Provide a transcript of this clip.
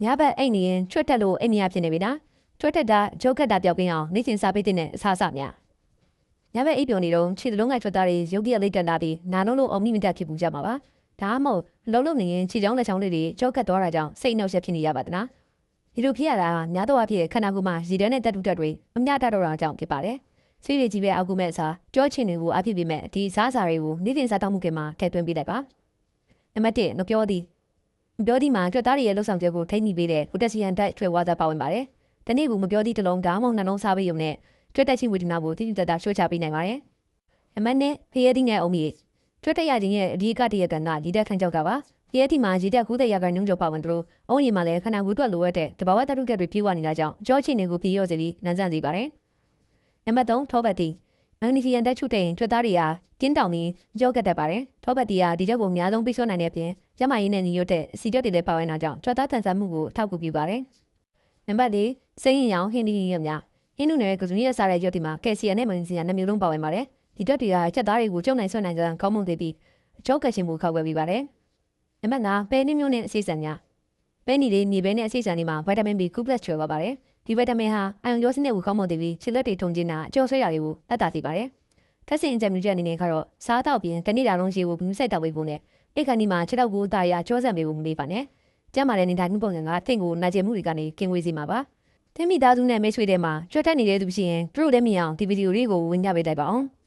ညဘက်အိတ်နေရင်ချွတ်တက်လို့အိတ်မရဖြစ်နေပြီလားချွတ်တက်တာဂျုတ်ခက်တာပျောက်ကင်းအောင်နေ့စဉ်စားပေးတဲ့အစားအစာများညဘက်အိတ်ပြုံနေတော့ခြေလုံးကချွတ်သားတွေရုပ်တရက်လေးတက်လာပြီးနာလုံးလို့အုံမိမတက်ဖြစ်ပူကြမှာပါဒါမှမဟုတ်လုံးနေရင်ခြေချောင်းလက်ချောင်းလေးတွေကြောက်ခက်သွားတာကြောင့်စိတ်နှောက်ယှက်ဖြစ်နေရပါသလားဒီလိုဖြစ်ရတာများတော့အဖြစ်ခန္ဓာကိုယ်မှာရည်တန်းတဲ့တက်တူတက်တွေအမျှတတော့တာကြောင့်ဖြစ်ပါတယ်ဆေးရည်ကြီးပဲအောက်ကူမဲ့အစားကြောချင်တွေကိုအဖြစ်ပြီးမဲ့ဒီစားစာတွေကိုနေ့စဉ်စားတောက်မှုကမှာထည့်သွင်းပေးလိုက်ပါနံပါတ်1နှပြောသည်မှာကြွက်သားတွေရဲ့လှုပ်ဆောင်ချက်ကိုထိမ့်မိပေးတဲ့ပိုတက်ဆီယမ်ဓာတ်ထွေဝါးသားပါဝင်ပါတယ်။ဒီနေ့ကမပြောသည့်တစ်လုံးဒါမှမဟုတ်နှလုံးစားပေးရုံနဲ့ကြွက်တက်ချဝေဒနာကိုတိတိကျကျရှုချပေးနိုင်ပါတယ်။နံပါတ်2ဖျဲသီးနဲ့အုံမီကြွက်တက်ရခြင်းရဲ့အဓိကတရကဏ္ဍဒီတက်ခန့်ကြောက်ကပါ။ဖျဲသီးမှာရည်တက်900ရာခိုင်နှုန်းကျော်ပါဝင်တို့အုံးရီမှာလည်းခန္ဓာကိုယ်အတွက်လိုအပ်တဲ့တဘာဝတတုကတွေပြေဝနေတာကြောင့်ကြောချင်တွေကိုပြေရော့စေပြီးနန်းဆန့်စေပါတယ်။နံပါတ်3ထောပတ်တီမက်ဂနီဆီယမ်ဓာတ်ချုပ်တဲ့ကြွက်သားတွေကကင်းတောင်ပြီးကြောကတ်တတ်ပါတယ်။ထောပတ်တီကဒီချက်ကိုအများဆုံးပြီးဆွနိုင်တဲ့အပြင်ကျမရင်းနဲ့ညီညွတ်တဲ့စီတက်တွေလည်းပါဝင်တာကြောင့်ကြွက်သားတန်ဆာမှုကိုထောက်ကူပြုပါတယ်။နံပါတ်4စိမ်းရင်ရောင်ဟင်းဒီရမြဟင်းနုနယ်ကစုံရစားတဲ့ရွက်တွေမှာကယ်ဆီယမ်နဲ့မက်ဂနီဆီယမ်နှစ်မျိုးလုံးပါဝင်ပါတယ်။ဒီဓာတ်တွေကချက်သားတွေကိုကျုံနိုင်ဆွနိုင်ကြတဲ့ကောင်းမွန်သေးပြီးအကျိုးကက်ရှင်မှုခောက်ွယ်ပေးပါတယ်။နံပါတ်5ပဲနှင်းမျိုးနဲ့အစိစံများပဲနီတွေမြေပဲနဲ့အစိစံတွေမှာဗီတာမင် B ကုပလက်ချော်ပါပါတယ်။ဒီဗီတာမင်ဟာအာယုံရောစနစ်ကိုကောင်းမွန်သေးပြီးခြေလက်တွေထုံကျင်းတာအကျိုးဆွဲရာတွေကိုတတ်တာစေပါတယ်။ထက်စင်အကြံပြုချက်အနေနဲ့ကတော့စားတော့ပြင်တနေ့တာလုံးရှိဖို့ဘူးဆက်တောက်ပေးဖို့နဲ့အိတ်ခဏီမှာခြေတော့ကိုတာရကြောစံပေးဖို့မလေးပါနဲ့ကျမ်းမာတဲ့နေထိုင်မှုပုံစံကတင့်ကိုနိုင်ကျမှုတွေကနေကင်းဝေးစေမှာပါ။သင်မိသားစုနဲ့မိတ်ဆွေတွေမှာကြွတ်တက်နေတဲ့သူရှိရင်သူတို့လည်းမြင်အောင်ဒီဗီဒီယိုလေးကိုဝင်ကြပေးလိုက်ပါအောင်။